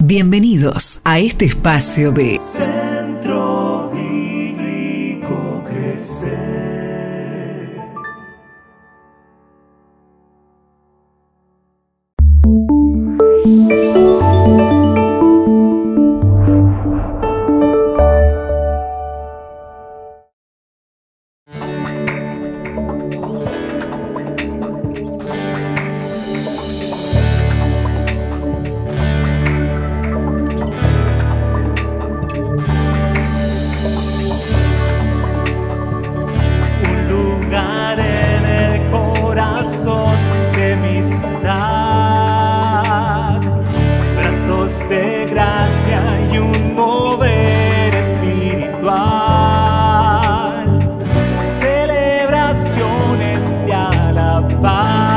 Bienvenidos a este espacio de Centro Bíblico Crecer. De gracia y un mover espiritual, celebraciones de alabanza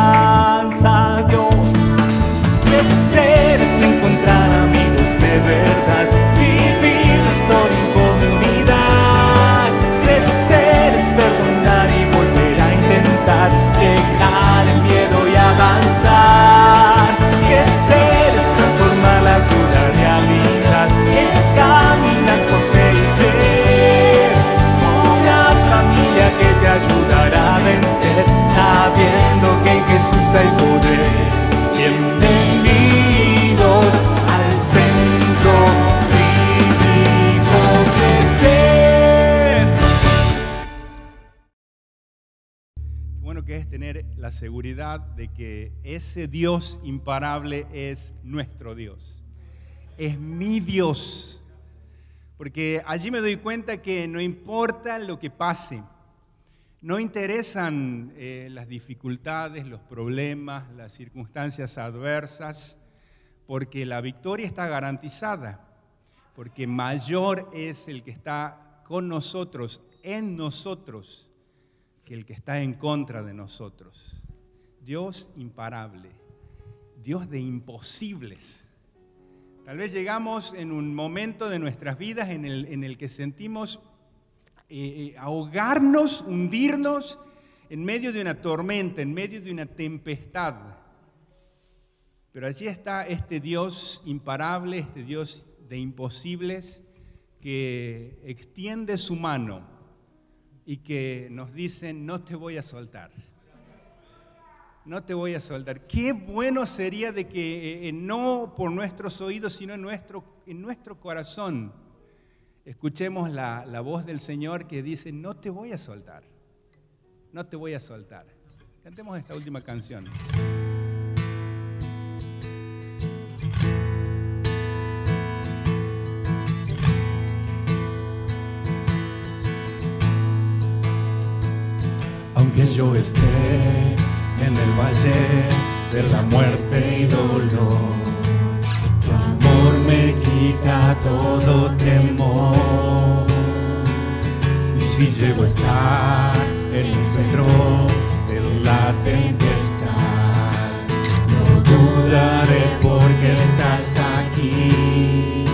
a Dios. Crecer es encontrar amigos de verdad, vivir la historia en comunidad. Crecer es perdonar y volver a intentar, dejar el miedo y avanzar. Crecer es transformar la cruda realidad, es caminar por fe y creer. Una familia que te ayudará a vencer, sabiendo que en Jesús hay poder. Bienvenidos al Centro Bíblico Crecer. Qué bueno que es tener la seguridad de que ese Dios imparable es nuestro Dios. Es mi Dios, porque allí me doy cuenta que no importa lo que pase, no interesan las dificultades, los problemas, las circunstancias adversas, porque la victoria está garantizada, porque mayor es el que está con nosotros, en nosotros, que el que está en contra de nosotros. Dios imparable, Dios de imposibles. Tal vez llegamos en un momento de nuestras vidas en el que sentimos ahogarnos, hundirnos en medio de una tormenta, en medio de una tempestad. Pero allí está este Dios imparable, este Dios de imposibles, que extiende su mano y que nos dice: no te voy a soltar. No te voy a soltar. Qué bueno sería de que no por nuestros oídos, sino en nuestro corazón escuchemos la voz del Señor que dice: no te voy a soltar. No te voy a soltar. Cantemos esta última canción. Aunque yo esté en el valle de la muerte y dolor, tu amor me quita todo temor. Y si llego a estar en el centro de la tempestad, no dudaré porque estás aquí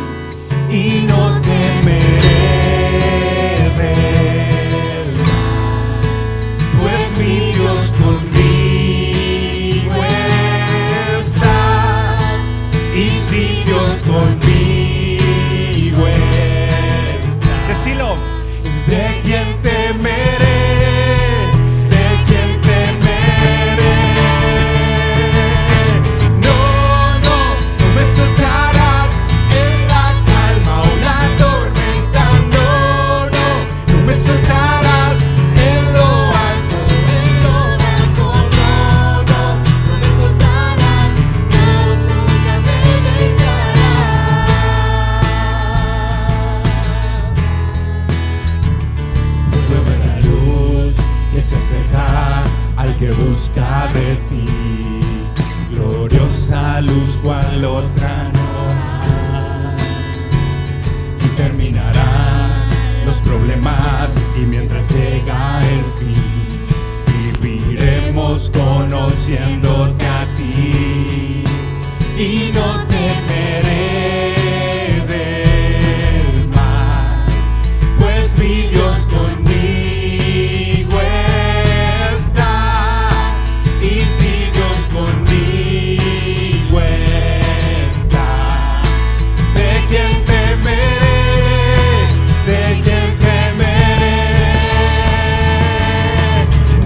y no temeré del mal, pues mi Dios conmigo está. Y si Dios conmigo está, Decilo. ¿de quién temeré? ¿De quién temeré? No, no, no me soltaré. quién temeré? ¿De quién temeré?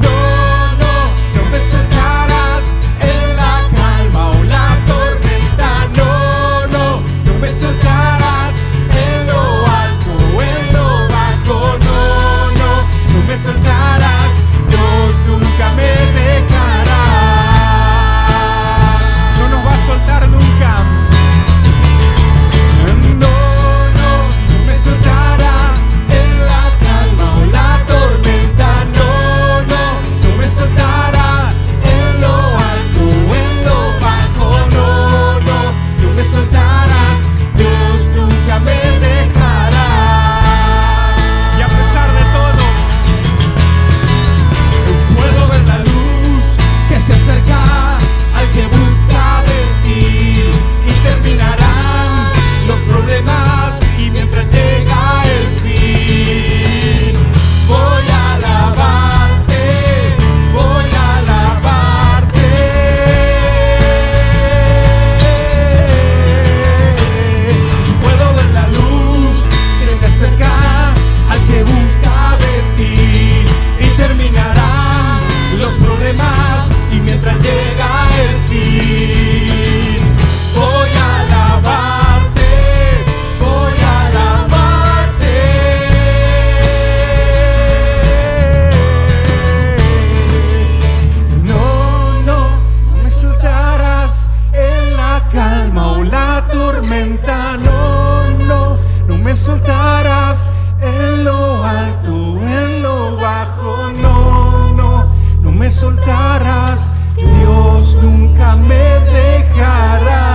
No me soltarás en la calma o la tormenta. No me soltarás en lo alto o en lo bajo. No me soltarás. Dios nunca me dejará. No nos va a soltar nunca. No me soltará en la calma o la tormenta. No me soltará en lo alto o en lo bajo. No me soltarás. Dios nunca me dejará. Y a pesar de todo, puedo ver la luz que se acerca al que busca de ti, y terminarán los problemas y mientras llega el fin, voy a alabarte, voy a alabarte. Puedo ver la luz que se acerca al que busca de ti, y terminarán los problemas y mientras llega el fin, voy a alabarte, voy a alabarte. No me soltarás en la calma o la tormenta. No me soltarás en lo alto o en lo bajo. No me soltarás. Dios nunca me dejará.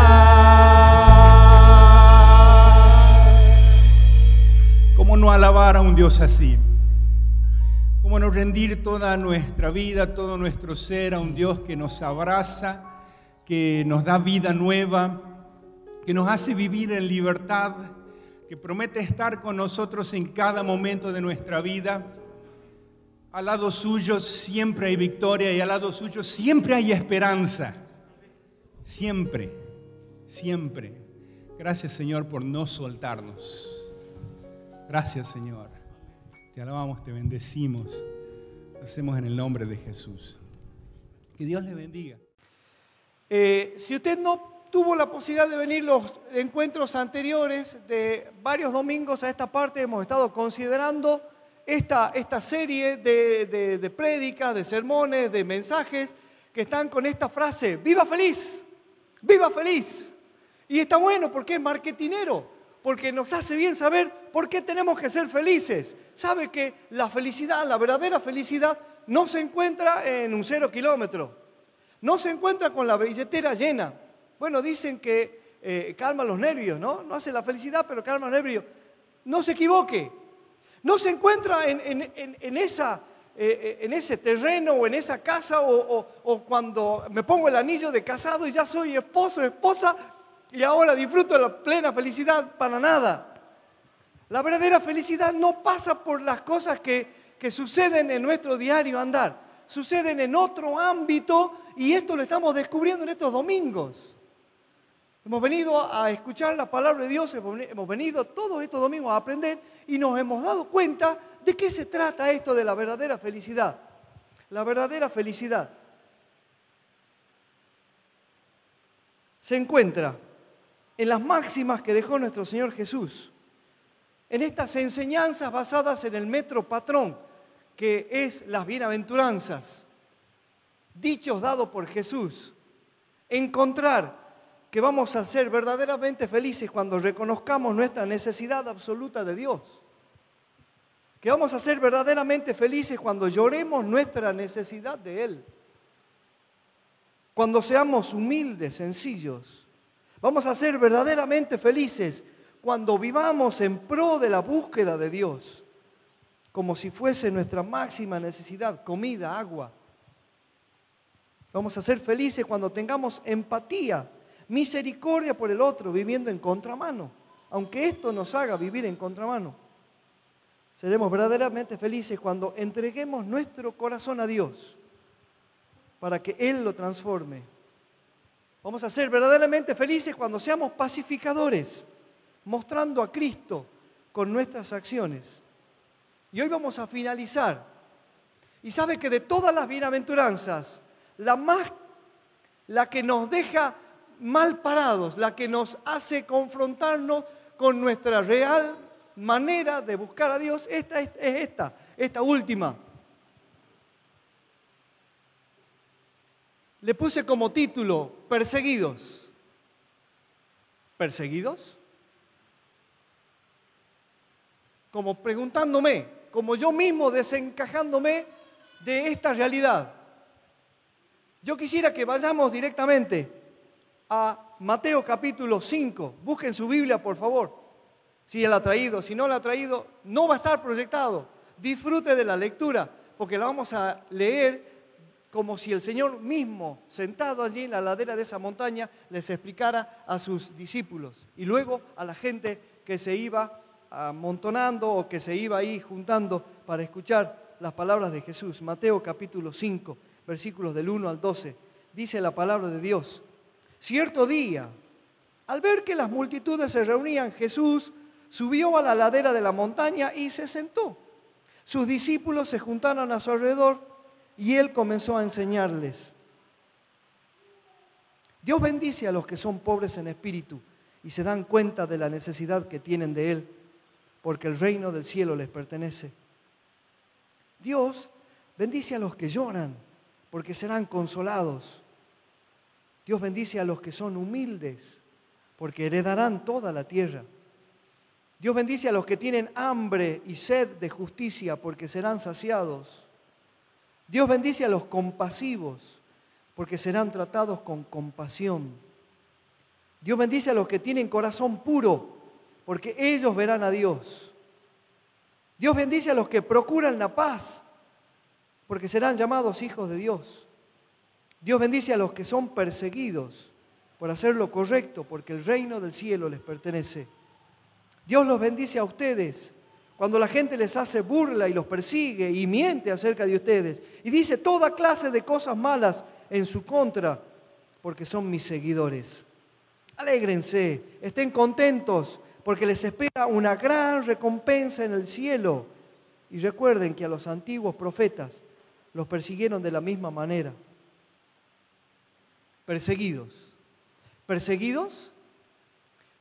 ¿Cómo no alabar a un Dios así? ¿Cómo no rendir toda nuestra vida, todo nuestro ser a un Dios que nos abraza, que nos da vida nueva, que nos hace vivir en libertad, que promete estar con nosotros en cada momento de nuestra vida? Al lado suyo siempre hay victoria y al lado suyo siempre hay esperanza. Siempre, siempre. Gracias, Señor, por no soltarnos. Gracias, Señor. Te alabamos, te bendecimos. Lo hacemos en el nombre de Jesús. Que Dios le bendiga. Si usted no tuvo la posibilidad de venir los encuentros anteriores, de varios domingos a esta parte hemos estado considerando esta serie de prédicas, de sermones, de mensajes que están con esta frase: ¡viva feliz! ¡Viva feliz! Y está bueno porque es marketinero, porque nos hace bien saber por qué tenemos que ser felices. Sabe que la felicidad, la verdadera felicidad, no se encuentra en un 0 kilómetro, no se encuentra con la billetera llena. Bueno, dicen que calma los nervios, ¿no? No hace la felicidad, pero calma los nervios. No se equivoque. No se encuentra en ese terreno o en esa casa o cuando me pongo el anillo de casado y ya soy esposo, esposa y ahora disfruto de la plena felicidad. Para nada. La verdadera felicidad no pasa por las cosas que suceden en nuestro diario andar. Suceden en otro ámbito y esto lo estamos descubriendo en estos domingos. Hemos venido a escuchar la palabra de Dios, hemos venido todos estos domingos a aprender y nos hemos dado cuenta de qué se trata esto de la verdadera felicidad. La verdadera felicidad se encuentra en las máximas que dejó nuestro Señor Jesús, en estas enseñanzas basadas en el metro patrón, que es las bienaventuranzas, dichos dados por Jesús. Encontrar que vamos a ser verdaderamente felices cuando reconozcamos nuestra necesidad absoluta de Dios. Que vamos a ser verdaderamente felices cuando lloremos nuestra necesidad de Él. Cuando seamos humildes, sencillos. Vamos a ser verdaderamente felices cuando vivamos en pro de la búsqueda de Dios. Como si fuese nuestra máxima necesidad, comida, agua. Vamos a ser felices cuando tengamos empatía, misericordia por el otro, viviendo en contramano, aunque esto nos haga vivir en contramano. Seremos verdaderamente felices cuando entreguemos nuestro corazón a Dios para que Él lo transforme. Vamos a ser verdaderamente felices cuando seamos pacificadores, mostrando a Cristo con nuestras acciones. Y hoy vamos a finalizar. Y sabe que de todas las bienaventuranzas, la que nos deja mal parados, la que nos hace confrontarnos con nuestra real manera de buscar a Dios, es esta última. Le puse como título, perseguidos. ¿Perseguidos? Como preguntándome, como yo mismo desencajándome de esta realidad. Yo quisiera que vayamos directamente a Mateo capítulo 5. Busquen su Biblia, por favor. Si la ha traído, si no la ha traído, no va a estar proyectado. Disfrute de la lectura, porque la vamos a leer como si el Señor mismo, sentado allí en la ladera de esa montaña, les explicara a sus discípulos y luego a la gente que se iba amontonando o que se iba ahí juntando para escuchar las palabras de Jesús. Mateo capítulo 5, versículos del 1 al 12. Dice la palabra de Dios: cierto día, al ver que las multitudes se reunían, Jesús subió a la ladera de la montaña y se sentó. Sus discípulos se juntaron a su alrededor y él comenzó a enseñarles. Dios bendice a los que son pobres en espíritu y se dan cuenta de la necesidad que tienen de él, porque el reino del cielo les pertenece. Dios bendice a los que lloran, porque serán consolados. Dios bendice a los que son humildes, porque heredarán toda la tierra. Dios bendice a los que tienen hambre y sed de justicia, porque serán saciados. Dios bendice a los compasivos, porque serán tratados con compasión. Dios bendice a los que tienen corazón puro, porque ellos verán a Dios. Dios bendice a los que procuran la paz, porque serán llamados hijos de Dios. Dios bendice a los que son perseguidos por hacer lo correcto, porque el reino del cielo les pertenece. Dios los bendice a ustedes cuando la gente les hace burla y los persigue y miente acerca de ustedes y dice toda clase de cosas malas en su contra, porque son mis seguidores. Alégrense, estén contentos, porque les espera una gran recompensa en el cielo. Y recuerden que a los antiguos profetas los persiguieron de la misma manera. Perseguidos. ¿Perseguidos?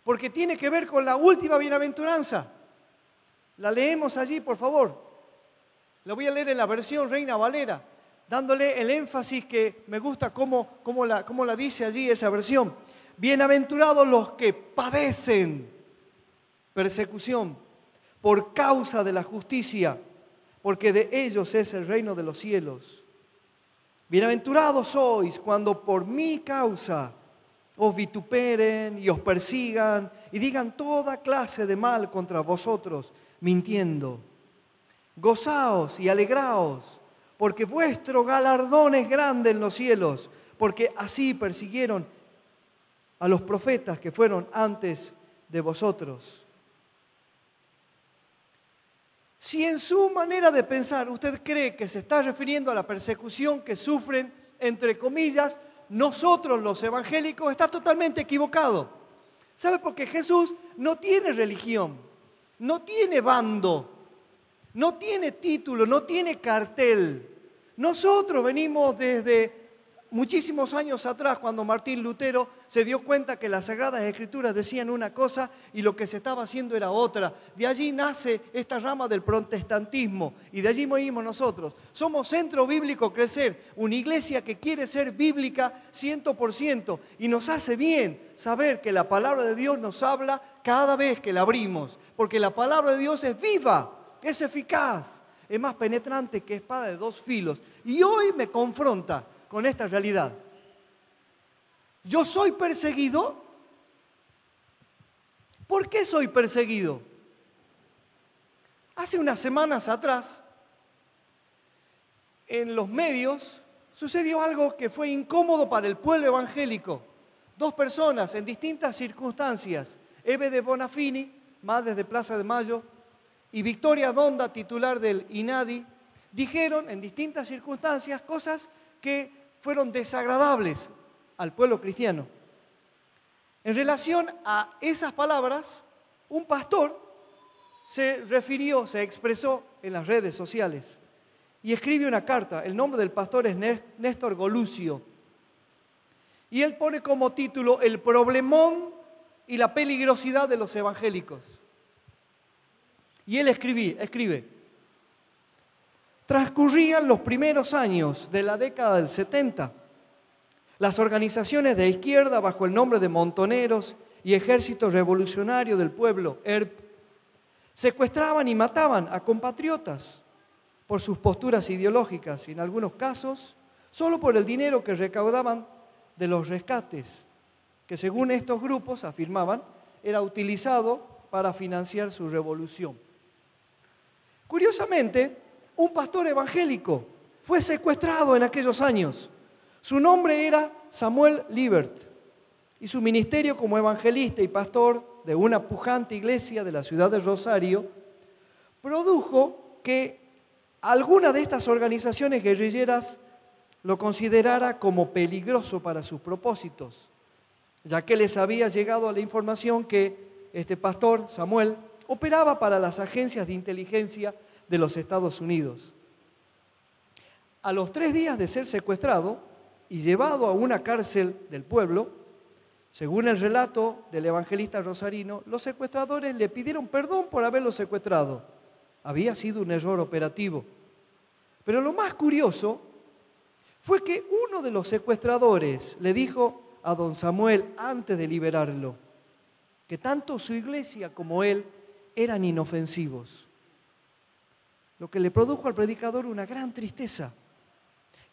Porque tiene que ver con la última bienaventuranza. La leemos allí, por favor. La voy a leer en la versión Reina Valera, dándole el énfasis que me gusta cómo la dice allí esa versión. Bienaventurados los que padecen persecución por causa de la justicia, porque de ellos es el reino de los cielos. Bienaventurados sois cuando por mi causa os vituperen y os persigan y digan toda clase de mal contra vosotros, mintiendo. Gozaos y alegraos, porque vuestro galardón es grande en los cielos, porque así persiguieron a los profetas que fueron antes de vosotros. Si en su manera de pensar usted cree que se está refiriendo a la persecución que sufren, entre comillas, nosotros los evangélicos, está totalmente equivocado. ¿Sabe? Porque Jesús no tiene religión, no tiene bando, no tiene título, no tiene cartel. Nosotros venimos desde muchísimos años atrás, cuando Martín Lutero se dio cuenta que las Sagradas Escrituras decían una cosa y lo que se estaba haciendo era otra. De allí nace esta rama del protestantismo y de allí venimos nosotros. Somos Centro Bíblico Crecer, una iglesia que quiere ser bíblica 100% y nos hace bien saber que la palabra de Dios nos habla cada vez que la abrimos, porque la palabra de Dios es viva, es eficaz, es más penetrante que espada de dos filos y hoy me confronta con esta realidad. Yo soy perseguido. ¿Por qué soy perseguido? Hace unas semanas atrás, en los medios, sucedió algo que fue incómodo para el pueblo evangélico. Dos personas en distintas circunstancias, Eve de Bonafini, madre de Plaza de Mayo, y Victoria Donda, titular del INADI, dijeron en distintas circunstancias cosas que fueron desagradables al pueblo cristiano. En relación a esas palabras, un pastor se expresó en las redes sociales y escribe una carta. El nombre del pastor es Néstor Golucio. Y él pone como título El problemón y la peligrosidad de los evangélicos. Y él escribe: transcurrían los primeros años de la década del 70. Las organizaciones de izquierda, bajo el nombre de Montoneros y Ejército Revolucionario del Pueblo, ERP, secuestraban y mataban a compatriotas por sus posturas ideológicas y en algunos casos solo por el dinero que recaudaban de los rescates, que según estos grupos afirmaban era utilizado para financiar su revolución. Curiosamente, un pastor evangélico fue secuestrado en aquellos años. Su nombre era Samuel Liebert y su ministerio como evangelista y pastor de una pujante iglesia de la ciudad de Rosario produjo que alguna de estas organizaciones guerrilleras lo considerara como peligroso para sus propósitos, ya que les había llegado la información que este pastor, Samuel, operaba para las agencias de inteligencia de los Estados Unidos. A los 3 días de ser secuestrado y llevado a una cárcel del pueblo, según el relato del evangelista rosarino, los secuestradores le pidieron perdón por haberlo secuestrado. Había sido un error operativo. Pero lo más curioso fue que uno de los secuestradores le dijo a don Samuel, antes de liberarlo, que tanto su iglesia como él eran inofensivos. Lo que le produjo al predicador una gran tristeza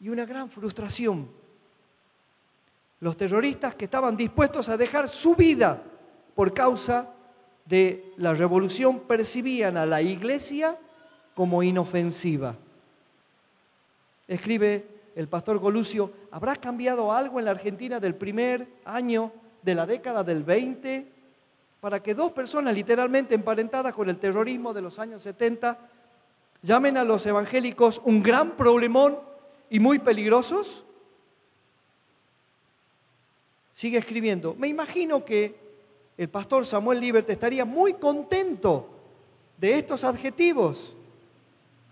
y una gran frustración. Los terroristas que estaban dispuestos a dejar su vida por causa de la revolución percibían a la iglesia como inofensiva. Escribe el pastor Golucio: ¿habrá cambiado algo en la Argentina del primer año de la década del 20 para que 2 personas literalmente emparentadas con el terrorismo de los años 70 llamen a los evangélicos un gran problemón y muy peligrosos? Sigue escribiendo: me imagino que el pastor Samuel Liebert estaría muy contento de estos adjetivos,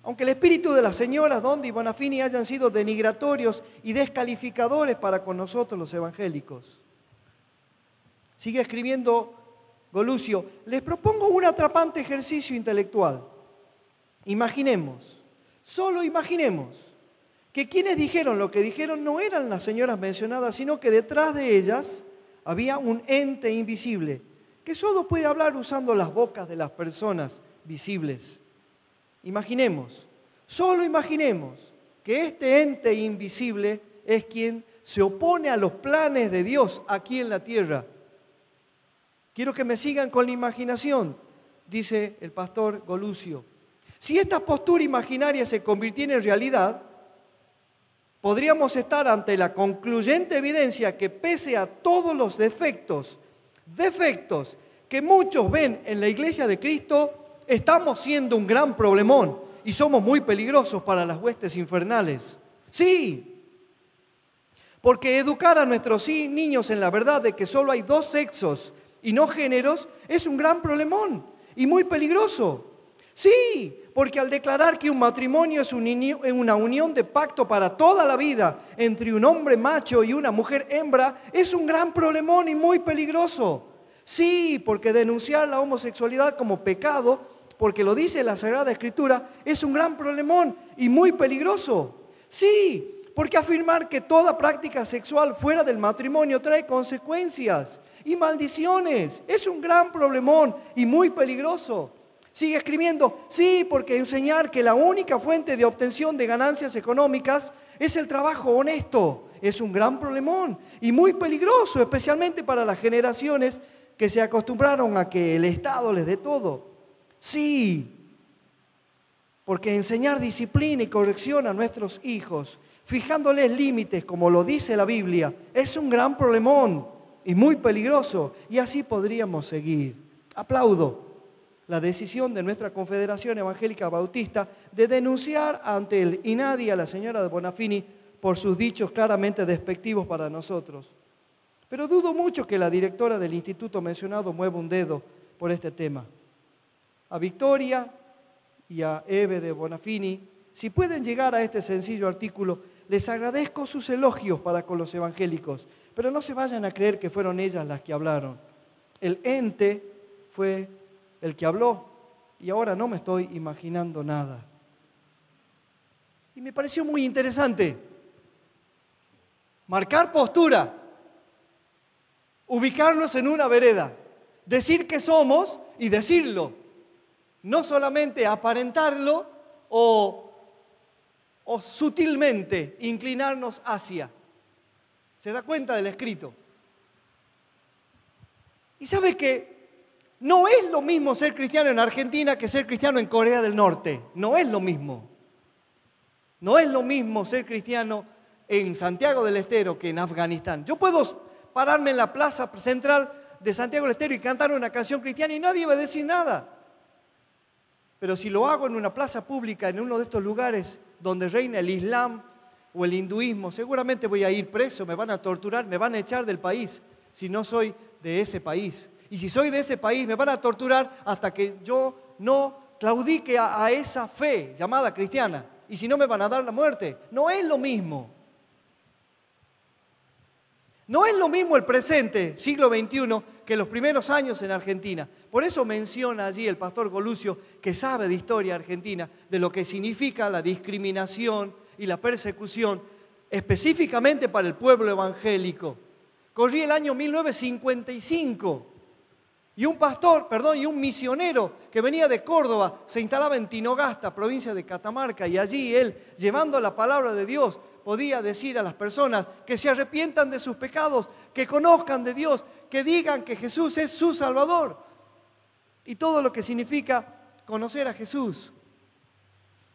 aunque el espíritu de las señoras Dondi y Bonafini hayan sido denigratorios y descalificadores para con nosotros los evangélicos. Sigue escribiendo Golucio: les propongo un atrapante ejercicio intelectual. Imaginemos, solo imaginemos, que quienes dijeron lo que dijeron no eran las señoras mencionadas, sino que detrás de ellas había un ente invisible que solo puede hablar usando las bocas de las personas visibles. Imaginemos, solo imaginemos que este ente invisible es quien se opone a los planes de Dios aquí en la tierra. Quiero que me sigan con la imaginación, dice el pastor Golucio. Si esta postura imaginaria se convirtiera en realidad, podríamos estar ante la concluyente evidencia que pese a todos los defectos que muchos ven en la iglesia de Cristo, estamos siendo un gran problemón y somos muy peligrosos para las huestes infernales. Sí, porque educar a nuestros niños en la verdad de que solo hay 2 sexos y no géneros es un gran problemón y muy peligroso. Sí, porque al declarar que un matrimonio es una unión de pacto para toda la vida entre un hombre macho y una mujer hembra, es un gran problemón y muy peligroso. Sí, porque denunciar la homosexualidad como pecado, porque lo dice la Sagrada Escritura, es un gran problemón y muy peligroso. Sí, porque afirmar que toda práctica sexual fuera del matrimonio trae consecuencias y maldiciones, es un gran problemón y muy peligroso. Sigue escribiendo: sí, porque enseñar que la única fuente de obtención de ganancias económicas es el trabajo honesto es un gran problemón y muy peligroso, especialmente para las generaciones que se acostumbraron a que el Estado les dé todo. Sí, porque enseñar disciplina y corrección a nuestros hijos, fijándoles límites como lo dice la Biblia, es un gran problemón y muy peligroso, y así podríamos seguir. Aplaudo la decisión de nuestra Confederación Evangélica Bautista de denunciar ante el INADI a la señora de Bonafini por sus dichos claramente despectivos para nosotros. Pero dudo mucho que la directora del instituto mencionado mueva un dedo por este tema. A Victoria y a Eve de Bonafini, si pueden llegar a este sencillo artículo, les agradezco sus elogios para con los evangélicos, pero no se vayan a creer que fueron ellas las que hablaron. El ente fue el que habló y ahora no me estoy imaginando nada. Y me pareció muy interesante marcar postura, ubicarnos en una vereda, decir que somos y decirlo, no solamente aparentarlo o sutilmente inclinarnos hacia. ¿Se da cuenta del escrito? Y sabe que no es lo mismo ser cristiano en Argentina que ser cristiano en Corea del Norte. No es lo mismo. No es lo mismo ser cristiano en Santiago del Estero que en Afganistán. Yo puedo pararme en la plaza central de Santiago del Estero y cantar una canción cristiana y nadie va a decir nada. Pero si lo hago en una plaza pública, en uno de estos lugares donde reina el Islam o el hinduismo, seguramente voy a ir preso, me van a torturar, me van a echar del país si no soy de ese país. Y si soy de ese país, me van a torturar hasta que yo no claudique a esa fe llamada cristiana. Y si no, me van a dar la muerte. No es lo mismo. No es lo mismo el presente, siglo XXI, que los primeros años en Argentina. Por eso menciona allí el pastor Golucio, que sabe de historia argentina, de lo que significa la discriminación y la persecución, específicamente para el pueblo evangélico. Corría el año 1955 y un misionero que venía de Córdoba se instalaba en Tinogasta, provincia de Catamarca, y allí él, llevando la palabra de Dios, podía decir a las personas que se arrepientan de sus pecados, que conozcan de Dios, que digan que Jesús es su Salvador y todo lo que significa conocer a Jesús.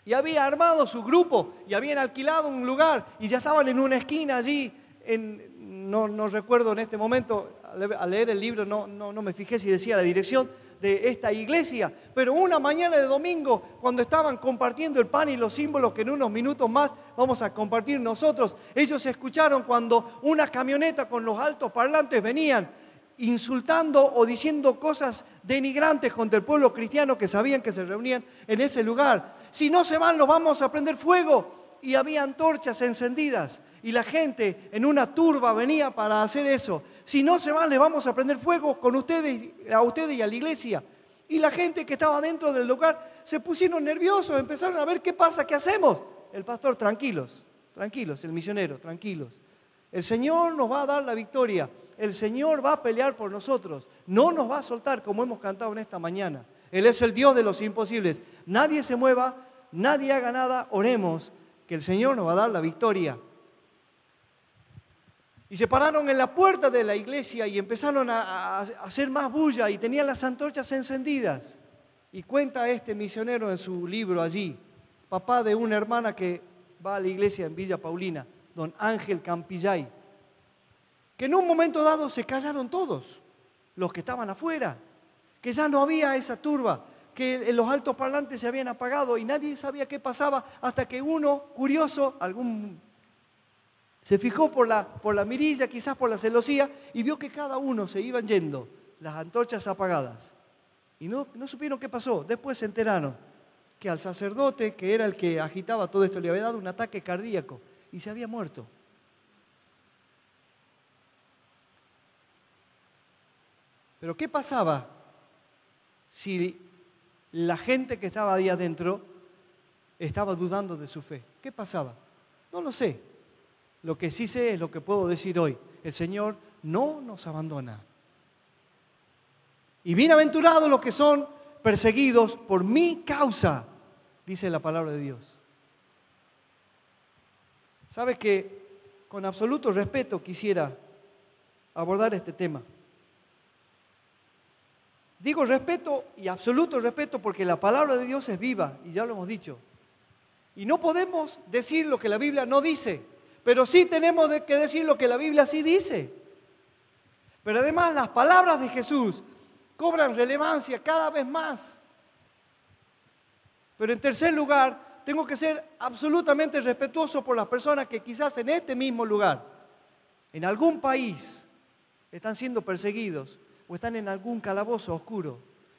Y había armado su grupo y habían alquilado un lugar y ya estaban en una esquina allí, no recuerdo en este momento, al leer el libro no me fijé si decía la dirección de esta iglesia, pero una mañana de domingo, cuando estaban compartiendo el pan y los símbolos que en unos minutos más vamos a compartir nosotros, ellos escucharon cuando una camioneta con los altos parlantes venían insultando o diciendo cosas denigrantes contra el pueblo cristiano que sabían que se reunían en ese lugar. Si no se van, los vamos a prender fuego. Y había antorchas encendidas y la gente en una turba venía para hacer eso. Si no se van, les vamos a prender fuego con ustedes, a ustedes y a la iglesia. Y la gente que estaba dentro del lugar se pusieron nerviosos, empezaron a ver qué pasa, qué hacemos. El pastor, tranquilos, el misionero, tranquilos. El Señor nos va a dar la victoria. El Señor va a pelear por nosotros. No nos va a soltar como hemos cantado en esta mañana. Él es el Dios de los imposibles. Nadie se mueva, nadie haga nada. Oremos que el Señor nos va a dar la victoria. Y se pararon en la puerta de la iglesia y empezaron a hacer más bulla y tenían las antorchas encendidas. Y cuenta este misionero en su libro allí, papá de una hermana que va a la iglesia en Villa Paulina, don Ángel Campillay, que en un momento dado se callaron todos, los que estaban afuera, que ya no había esa turba, que los altos parlantes se habían apagado y nadie sabía qué pasaba hasta que uno, curioso, se fijó por la mirilla, quizás por la celosía, y vio que cada uno se iban yendo, las antorchas apagadas. Y no supieron qué pasó. Después se enteraron que al sacerdote, que era el que agitaba todo esto, le había dado un ataque cardíaco y se había muerto. Pero ¿qué pasaba si la gente que estaba ahí adentro estaba dudando de su fe? ¿Qué pasaba? No lo sé. Lo que sí sé es lo que puedo decir hoy. El Señor no nos abandona. Y bienaventurados los que son perseguidos por mi causa, dice la palabra de Dios. ¿Sabe que con absoluto respeto quisiera abordar este tema? Digo respeto y absoluto respeto porque la palabra de Dios es viva y ya lo hemos dicho. Y no podemos decir lo que la Biblia no dice. Pero sí tenemos que decir lo que la Biblia sí dice. Pero además las palabras de Jesús cobran relevancia cada vez más. Pero en tercer lugar, tengo que ser absolutamente respetuoso por las personas que quizás en este mismo lugar, en algún país, están siendo perseguidos o están en algún calabozo oscuro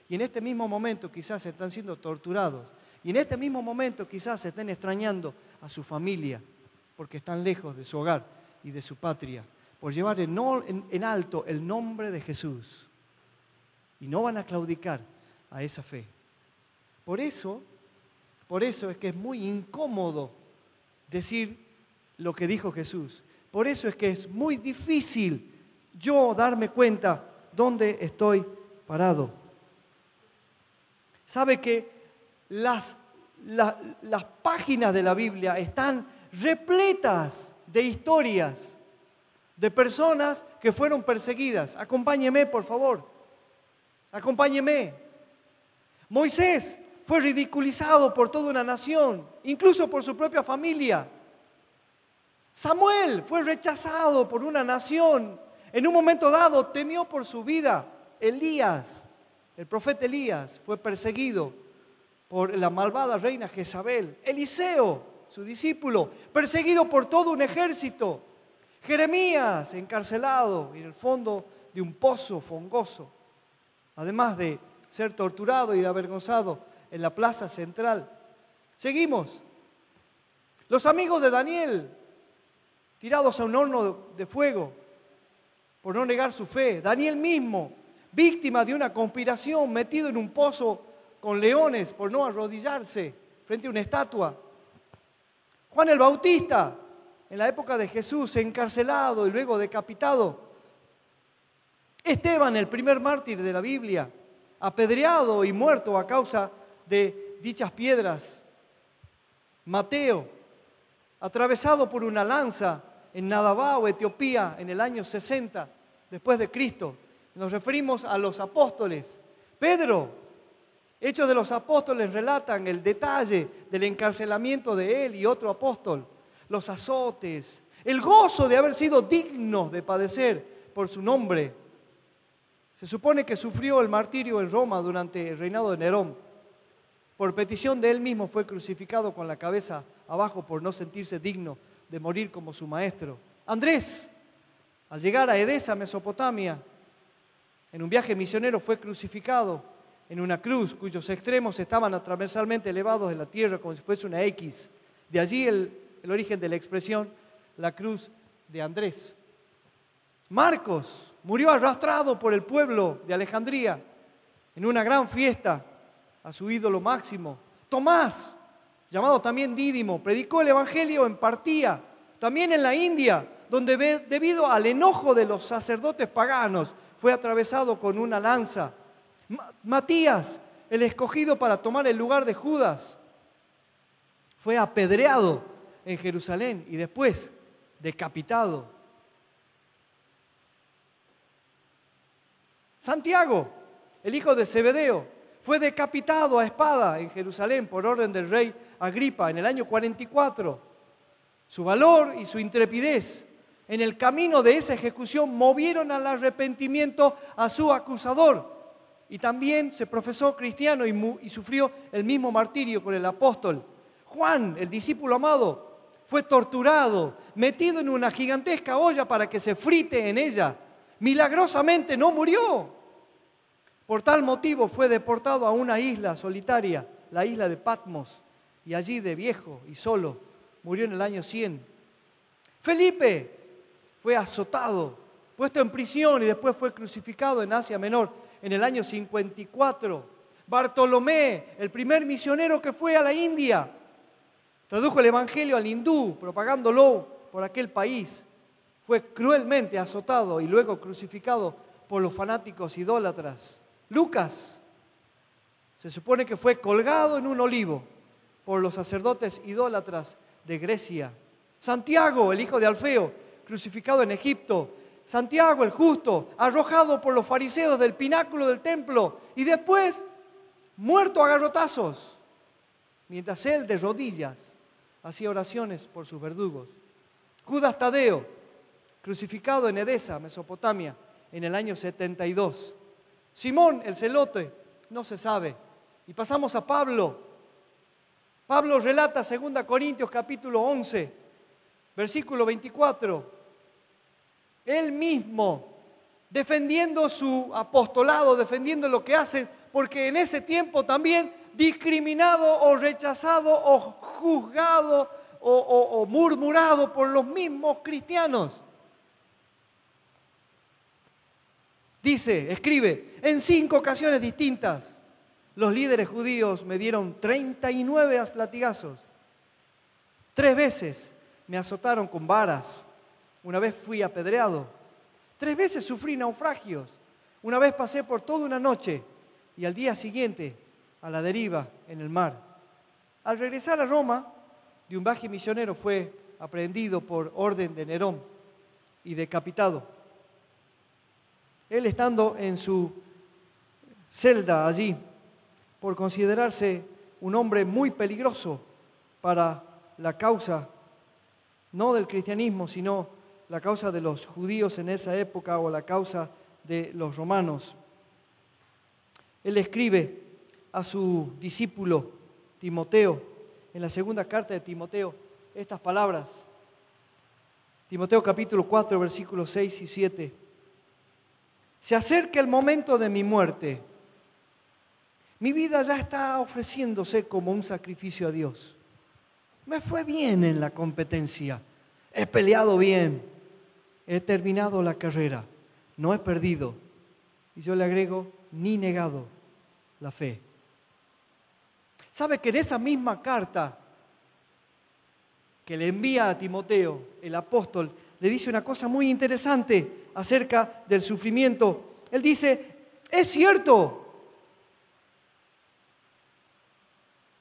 Y en este mismo momento quizás están siendo torturados. Y en este mismo momento quizás estén extrañando a su familia porque están lejos de su hogar y de su patria, por llevar en alto el nombre de Jesús. Y no van a claudicar a esa fe. Por eso es que es muy incómodo decir lo que dijo Jesús. Por eso es que es muy difícil yo darme cuenta dónde estoy parado. ¿Sabe que las páginas de la Biblia están repletas de historias de personas que fueron perseguidas? Acompáñeme, por favor. Acompáñeme. Moisés fue ridiculizado por toda una nación, incluso por su propia familia. Samuel fue rechazado por una nación. En un momento dado temió por su vida. Elías, el profeta Elías, fue perseguido por la malvada reina Jezabel. Eliseo, su discípulo, perseguido por todo un ejército. Jeremías, encarcelado en el fondo de un pozo fangoso, además de ser torturado y avergonzado en la plaza central. Seguimos. Los amigos de Daniel, tirados a un horno de fuego por no negar su fe. Daniel mismo, víctima de una conspiración, metido en un pozo con leones por no arrodillarse frente a una estatua. Juan el Bautista, en la época de Jesús, encarcelado y luego decapitado. Esteban, el primer mártir de la Biblia, apedreado y muerto a causa de dichas piedras. Mateo, atravesado por una lanza en Nadabao, Etiopía, en el año 60 después de Cristo. Nos referimos a los apóstoles. Pedro, Hechos de los Apóstoles relatan el detalle del encarcelamiento de él y otro apóstol, los azotes, el gozo de haber sido dignos de padecer por su nombre. Se supone que sufrió el martirio en Roma durante el reinado de Nerón. Por petición de él mismo fue crucificado con la cabeza abajo por no sentirse digno de morir como su maestro. Andrés, al llegar a Edesa, Mesopotamia, en un viaje misionero fue crucificado en una cruz cuyos extremos estaban transversalmente elevados en la tierra como si fuese una X. De allí el origen de la expresión, la cruz de Andrés. Marcos murió arrastrado por el pueblo de Alejandría en una gran fiesta a su ídolo máximo. Tomás, llamado también Dídimo, predicó el evangelio en Partía, también en la India, donde debido al enojo de los sacerdotes paganos fue atravesado con una lanza. Matías, el escogido para tomar el lugar de Judas, fue apedreado en Jerusalén y después decapitado. Santiago, el hijo de Zebedeo, fue decapitado a espada en Jerusalén por orden del rey Agripa en el año 44. Su valor y su intrepidez en el camino de esa ejecución movieron al arrepentimiento a su acusador. Y también se profesó cristiano y sufrió el mismo martirio con el apóstol. Juan, el discípulo amado, fue torturado, metido en una gigantesca olla para que se frite en ella. Milagrosamente no murió. Por tal motivo fue deportado a una isla solitaria, la isla de Patmos, y allí de viejo y solo murió en el año 100. Felipe fue azotado, puesto en prisión y después fue crucificado en Asia Menor en el año 54. Bartolomé, el primer misionero que fue a la India, tradujo el evangelio al hindú, propagándolo por aquel país. Fue cruelmente azotado y luego crucificado por los fanáticos idólatras. Lucas se supone que fue colgado en un olivo por los sacerdotes idólatras de Grecia. Santiago, el hijo de Alfeo, crucificado en Egipto. Santiago, el justo, arrojado por los fariseos del pináculo del templo y después muerto a garrotazos, mientras él de rodillas hacía oraciones por sus verdugos. Judas Tadeo, crucificado en Edesa, Mesopotamia, en el año 72. Simón, el celote, no se sabe. Y pasamos a Pablo. Pablo relata 2 Corintios capítulo 11, versículo 24. Él mismo, defendiendo su apostolado, defendiendo lo que hacen porque en ese tiempo también discriminado o rechazado o juzgado o murmurado por los mismos cristianos. Dice, escribe, en 5 ocasiones distintas, los líderes judíos me dieron 39 latigazos. 3 veces me azotaron con varas. Una vez fui apedreado. 3 veces sufrí naufragios. Una vez pasé por toda una noche y al día siguiente a la deriva en el mar. Al regresar a Roma, de un viaje misionero fue aprehendido por orden de Nerón y decapitado. Él, estando en su celda allí, por considerarse un hombre muy peligroso para la causa, no del cristianismo, sino la causa de los judíos en esa época o la causa de los romanos. Él escribe a su discípulo Timoteo, en la segunda carta de Timoteo, estas palabras. Timoteo capítulo 4, versículos 6 y 7. Se acerca el momento de mi muerte. Mi vida ya está ofreciéndose como un sacrificio a Dios. Me fue bien en la competencia. He peleado bien. He terminado la carrera. No he perdido. Y yo le agrego, ni negado la fe. ¿Sabe que en esa misma carta que le envía a Timoteo, el apóstol le dice una cosa muy interesante acerca del sufrimiento? Él dice, es cierto,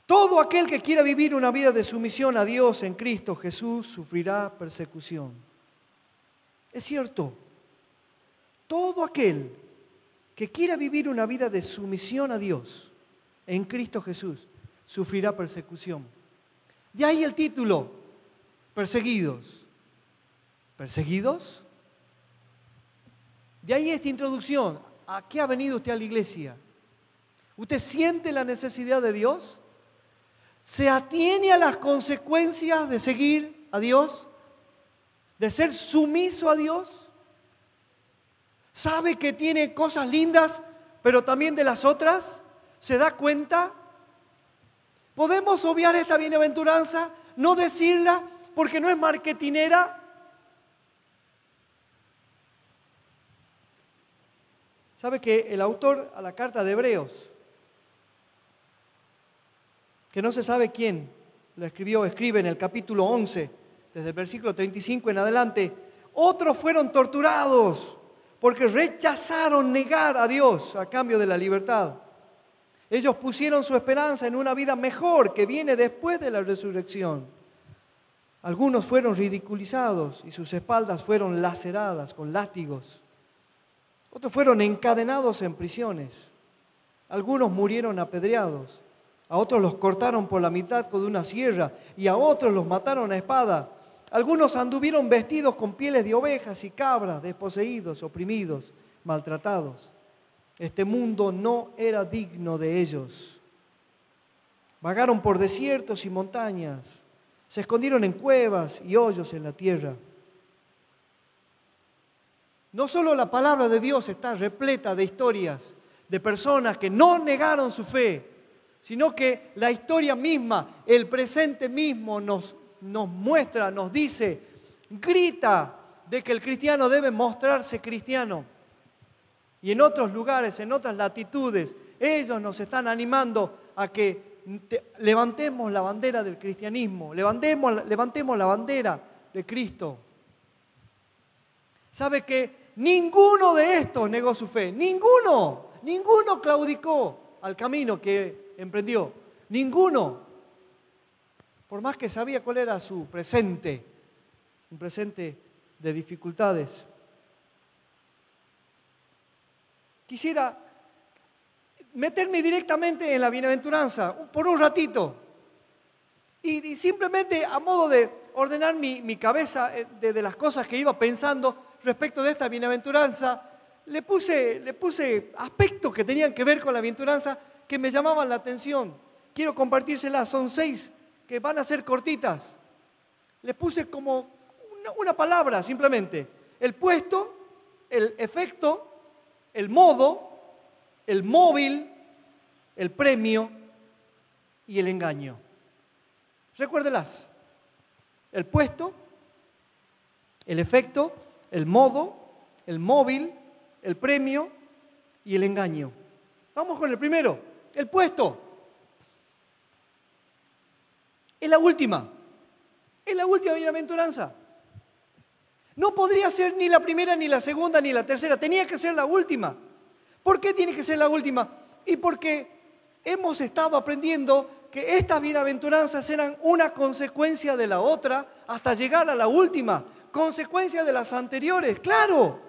todo aquel que quiera vivir una vida de sumisión a Dios en Cristo Jesús sufrirá persecución. Es cierto, todo aquel que quiera vivir una vida de sumisión a Dios en Cristo Jesús sufrirá persecución. De ahí el título, perseguidos. ¿Perseguidos? De ahí esta introducción. ¿A qué ha venido usted a la iglesia? ¿Usted siente la necesidad de Dios? ¿Se atiene a las consecuencias de seguir a Dios? ¿De ser sumiso a Dios? ¿Sabe que tiene cosas lindas, pero también de las otras? ¿Se da cuenta? ¿Podemos obviar esta bienaventuranza? ¿No decirla porque no es marketinera? ¿Sabe que el autor a la carta de Hebreos, que no se sabe quién lo escribió, escribe en el capítulo 11, desde el versículo 35 en adelante, otros fueron torturados porque rechazaron negar a Dios a cambio de la libertad. Ellos pusieron su esperanza en una vida mejor que viene después de la resurrección. Algunos fueron ridiculizados y sus espaldas fueron laceradas con látigos. Otros fueron encadenados en prisiones. Algunos murieron apedreados. A otros los cortaron por la mitad con una sierra y a otros los mataron a espada. Algunos anduvieron vestidos con pieles de ovejas y cabras, desposeídos, oprimidos, maltratados. Este mundo no era digno de ellos. Vagaron por desiertos y montañas. Se escondieron en cuevas y hoyos en la tierra. No solo la palabra de Dios está repleta de historias de personas que no negaron su fe, sino que la historia misma, el presente mismo nos muestra, nos dice, grita de que el cristiano debe mostrarse cristiano. Y en otros lugares, en otras latitudes, ellos nos están animando a que levantemos la bandera del cristianismo, levantemos la bandera de Cristo. ¿Sabe que ninguno de estos negó su fe? Ninguno claudicó al camino que emprendió. Ninguno. Por más que sabía cuál era su presente, un presente de dificultades. Quisiera meterme directamente en la bienaventuranza por un ratito y simplemente a modo de ordenar mi cabeza de las cosas que iba pensando respecto de esta bienaventuranza, le puse aspectos que tenían que ver con la bienaventuranza que me llamaban la atención. Quiero compartírselas, son 6 que van a ser cortitas. Les puse como una palabra simplemente: el puesto, el efecto, el modo, el móvil el premio y el engaño. Recuérdelas. El puesto, el efecto, el modo, el móvil, el premio y el engaño. Vamos con el primero, el puesto. Es la última bienaventuranza. No podría ser ni la primera, ni la segunda, ni la tercera. Tenía que ser la última. ¿Por qué tiene que ser la última? Y porque hemos estado aprendiendo que estas bienaventuranzas eran una consecuencia de la otra hasta llegar a la última. Consecuencia de las anteriores, claro.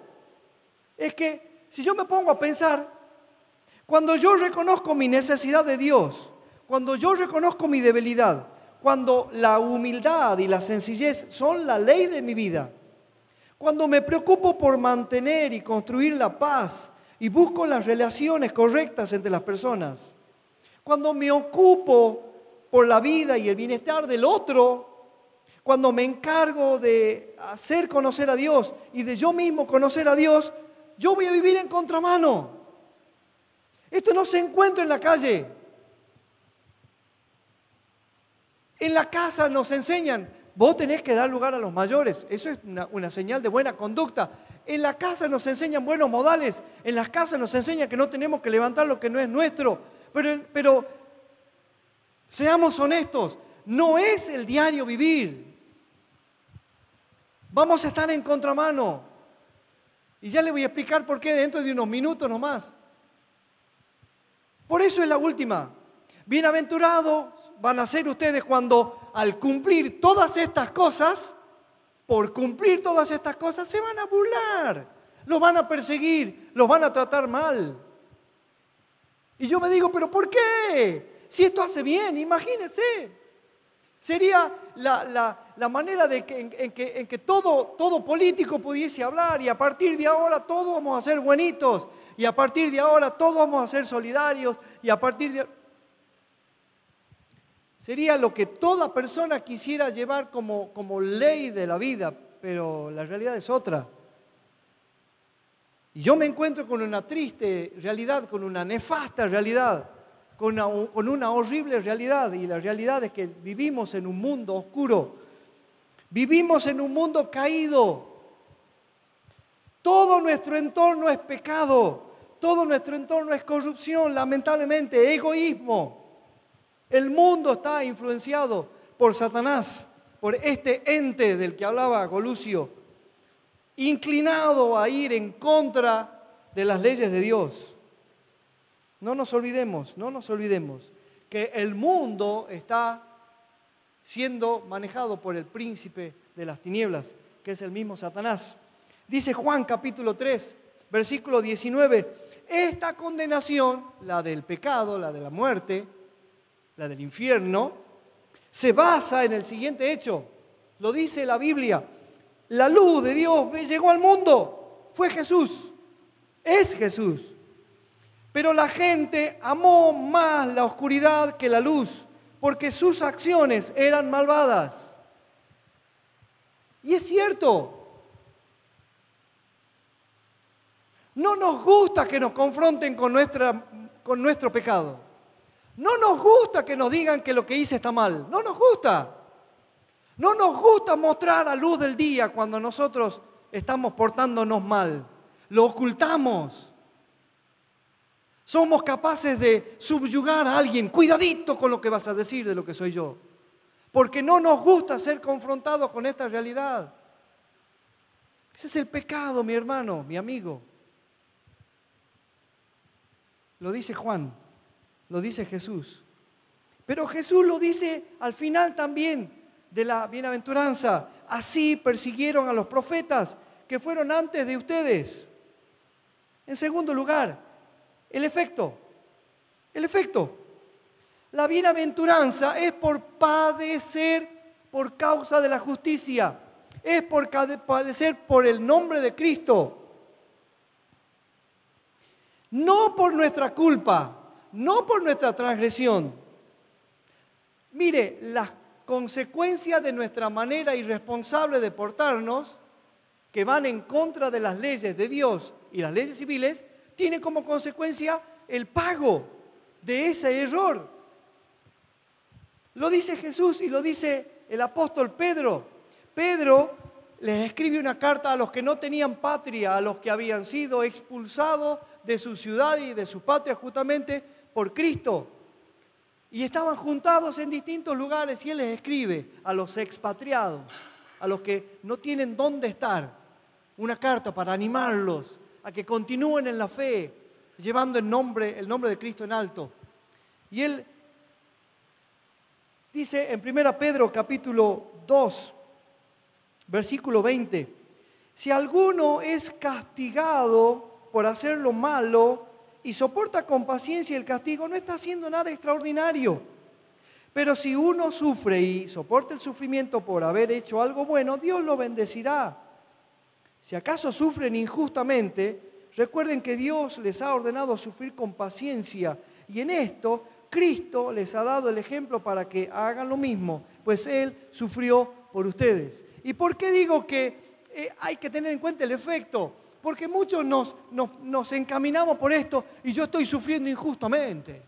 Es que si yo me pongo a pensar, cuando yo reconozco mi necesidad de Dios, cuando yo reconozco mi debilidad, cuando la humildad y la sencillez son la ley de mi vida, cuando me preocupo por mantener y construir la paz y busco las relaciones correctas entre las personas, cuando me ocupo por la vida y el bienestar del otro, cuando me encargo de hacer conocer a Dios y de yo mismo conocer a Dios, yo voy a vivir en contramano. Esto no se encuentra en la calle. En la casa nos enseñan, vos tenés que dar lugar a los mayores. Eso es una señal de buena conducta. En la casa nos enseñan buenos modales. En las casas nos enseñan que no tenemos que levantar lo que no es nuestro. Pero seamos honestos, no es el diario vivir. Vamos a estar en contramano. Y ya le voy a explicar por qué dentro de unos minutos nomás. Por eso es la última. Bienaventurados van a ser ustedes cuando al cumplir todas estas cosas, por cumplir todas estas cosas, se van a burlar, los van a perseguir, los van a tratar mal. Y yo me digo, ¿pero por qué? Si esto hace bien, imagínense. Sería la manera de en que todo político pudiese hablar y a partir de ahora todos vamos a ser buenitos y a partir de ahora todos vamos a ser solidarios y a partir de... Sería lo que toda persona quisiera llevar como ley de la vida, pero la realidad es otra. Y yo me encuentro con una triste realidad, con una nefasta realidad, con una horrible realidad. Y la realidad es que vivimos en un mundo oscuro, vivimos en un mundo caído. Todo nuestro entorno es pecado, todo nuestro entorno es corrupción, lamentablemente, egoísmo. El mundo está influenciado por Satanás, por este ente del que hablaba Colucio, inclinado a ir en contra de las leyes de Dios. No nos olvidemos que el mundo está siendo manejado por el príncipe de las tinieblas, que es el mismo Satanás. Dice Juan capítulo 3, versículo 19, esta condenación, la del pecado, la de la muerte, la del infierno, se basa en el siguiente hecho. Lo dice la Biblia. La luz de Dios llegó al mundo. Fue Jesús. Es Jesús. Pero la gente amó más la oscuridad que la luz, porque sus acciones eran malvadas. Y es cierto. No nos gusta que nos confronten con nuestro pecado. No nos gusta que nos digan que lo que hice está mal. No nos gusta. No nos gusta mostrar a luz del día cuando nosotros estamos portándonos mal. Lo ocultamos. Somos capaces de subyugar a alguien. Cuidadito con lo que vas a decir de lo que soy yo. Porque no nos gusta ser confrontados con esta realidad. Ese es el pecado, mi hermano, mi amigo. Lo dice Juan. Lo dice Jesús. Pero Jesús lo dice al final también de la bienaventuranza. Así persiguieron a los profetas que fueron antes de ustedes. En segundo lugar, el efecto. El efecto. La bienaventuranza es por padecer por causa de la justicia. Es por padecer por el nombre de Cristo. No por nuestra culpa. No por nuestra transgresión. Mire, las consecuencias de nuestra manera irresponsable de portarnos, que van en contra de las leyes de Dios y las leyes civiles, tienen como consecuencia el pago de ese error. Lo dice Jesús y lo dice el apóstol Pedro. Pedro les escribe una carta a los que no tenían patria, a los que habían sido expulsados de su ciudad y de su patria justamente por Cristo. Y estaban juntados en distintos lugares y él les escribe a los expatriados, a los que no tienen dónde estar, una carta para animarlos a que continúen en la fe, llevando el nombre de Cristo en alto. Y él dice en 1 Pedro capítulo 2, versículo 20, si alguno es castigado por hacer lo malo y soporta con paciencia el castigo, no está haciendo nada extraordinario. Pero si uno sufre y soporta el sufrimiento por haber hecho algo bueno, Dios lo bendecirá. Si acaso sufren injustamente, recuerden que Dios les ha ordenado sufrir con paciencia, y en esto Cristo les ha dado el ejemplo para que hagan lo mismo, pues Él sufrió por ustedes. ¿Y por qué digo que hay que tener en cuenta el efecto? Porque muchos nos encaminamos por esto y yo estoy sufriendo injustamente.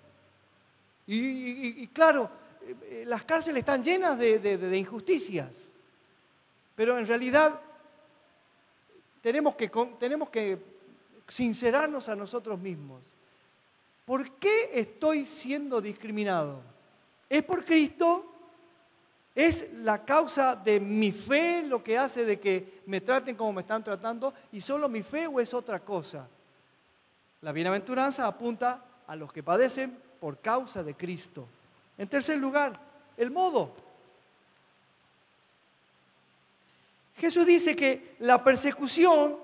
Y claro, las cárceles están llenas de injusticias, pero en realidad tenemos que sincerarnos a nosotros mismos. ¿Por qué estoy siendo discriminado? ¿Es por Cristo? ¿Es la causa de mi fe lo que hace de que me traten como me están tratando? ¿Y solo mi fe o es otra cosa? La bienaventuranza apunta a los que padecen por causa de Cristo. En tercer lugar, el modo. Jesús dice que la persecución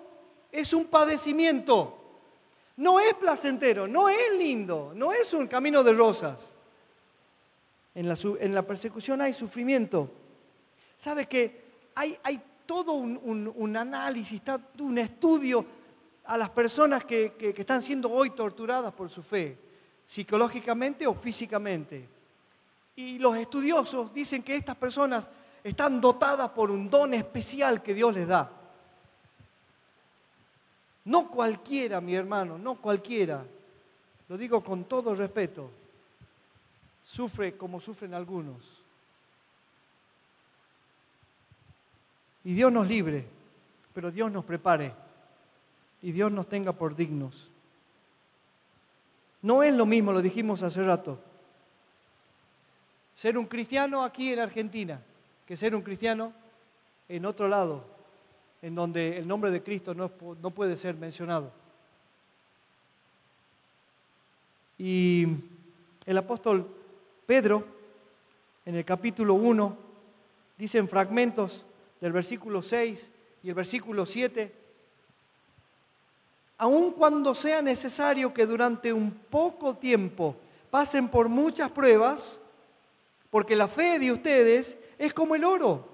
es un padecimiento. No es placentero, no es lindo, no es un camino de rosas. En la persecución hay sufrimiento. ¿Sabe que hay todo un análisis, un estudio a las personas que están siendo hoy torturadas por su fe, psicológicamente o físicamente? Y los estudiosos dicen que estas personas están dotadas por un don especial que Dios les da. No cualquiera, mi hermano, no cualquiera, lo digo con todo respeto, sufre como sufren algunos. Y Dios nos libre, pero Dios nos prepare y Dios nos tenga por dignos. No es lo mismo, lo dijimos hace rato, ser un cristiano aquí en Argentina que ser un cristiano en otro lado, en donde el nombre de Cristo no puede ser mencionado. Y el apóstol Pedro, en el capítulo 1, dice en fragmentos del versículo 6 y el versículo 7, aun cuando sea necesario que durante un poco tiempo pasen por muchas pruebas, porque la fe de ustedes es como el oro.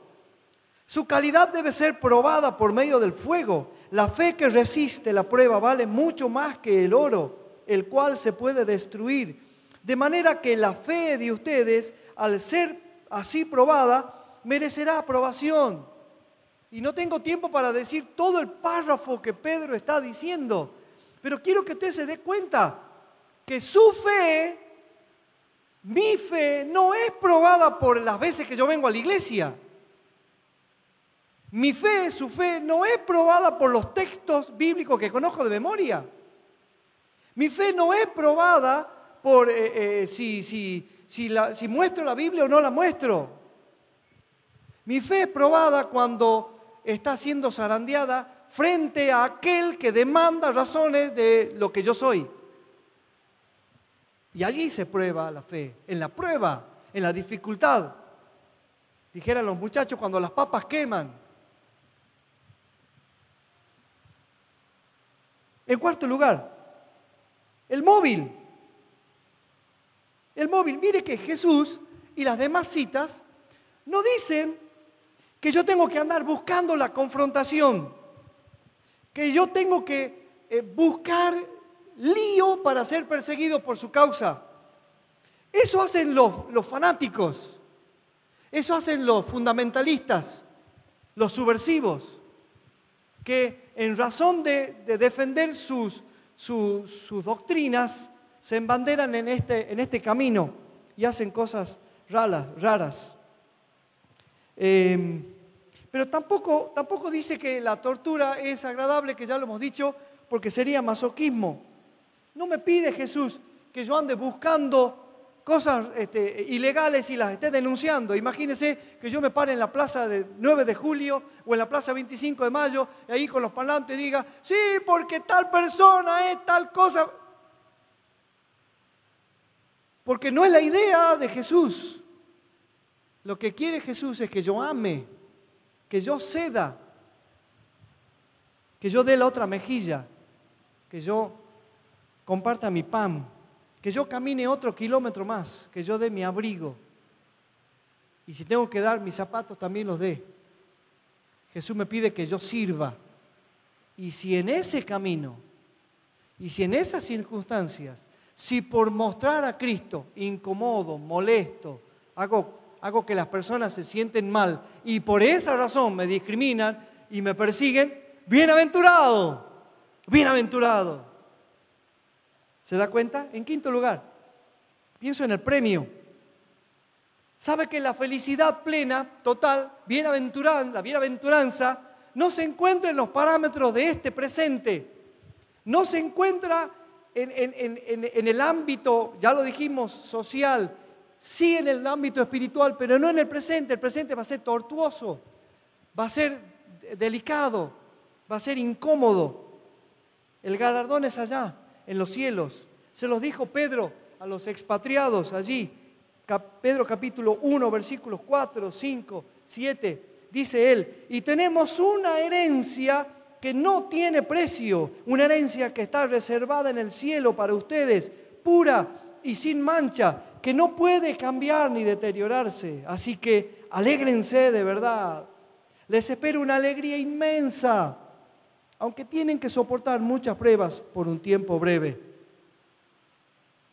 Su calidad debe ser probada por medio del fuego. La fe que resiste la prueba vale mucho más que el oro, el cual se puede destruir. De manera que la fe de ustedes, al ser así probada, merecerá aprobación. Y no tengo tiempo para decir todo el párrafo que Pedro está diciendo, pero quiero que usted se dé cuenta que su fe, mi fe, no es probada por las veces que yo vengo a la iglesia. Mi fe, su fe, no es probada por los textos bíblicos que conozco de memoria. Mi fe no es probada por si muestro la Biblia o no la muestro. Mi fe es probada cuando está siendo zarandeada frente a aquel que demanda razones de lo que yo soy. Y allí se prueba la fe, en la prueba, en la dificultad. Dijeran los muchachos cuando las papas queman. En cuarto lugar, el móvil. El móvil. Mire que Jesús y las demás citas no dicen que yo tengo que andar buscando la confrontación, que yo tengo que buscar lío para ser perseguido por su causa. Eso hacen los fanáticos, eso hacen los fundamentalistas, los subversivos, que en razón de defender sus doctrinas se embanderan en este camino y hacen cosas raras. Pero tampoco dice que la tortura es agradable, que ya lo hemos dicho, porque sería masoquismo. No me pide Jesús que yo ande buscando cosas ilegales y las esté denunciando. Imagínense que yo me pare en la plaza de 9 de julio o en la plaza 25 de mayo, y ahí con los parlantes diga, sí, porque tal persona es tal cosa. Porque no es la idea de Jesús. Lo que quiere Jesús es que yo ame, que yo ceda, que yo dé la otra mejilla, que yo comparta mi pan, que yo camine otro kilómetro más, que yo dé mi abrigo. Y si tengo que dar mis zapatos, también los dé. Jesús me pide que yo sirva. Y si en ese camino, y si en esas circunstancias, si por mostrar a Cristo incomodo, molesto, hago que las personas se sienten mal y por esa razón me discriminan y me persiguen, bienaventurado, bienaventurado. ¿Se da cuenta? En quinto lugar, pienso en el premio. ¿Sabe que la felicidad plena, total, la bienaventuranza, no se encuentra en los parámetros de este presente? No se encuentra en el ámbito, ya lo dijimos, social, sí en el ámbito espiritual, pero no en el presente. El presente va a ser tortuoso, va a ser delicado, va a ser incómodo. El galardón es allá, en los cielos. Se los dijo Pedro a los expatriados allí. Pedro capítulo 1, versículos 4, 5, 7. Dice él, y tenemos una herencia que no tiene precio, una herencia que está reservada en el cielo para ustedes, pura y sin mancha, que no puede cambiar ni deteriorarse. Así que alégrense de verdad. Les espera una alegría inmensa, aunque tienen que soportar muchas pruebas por un tiempo breve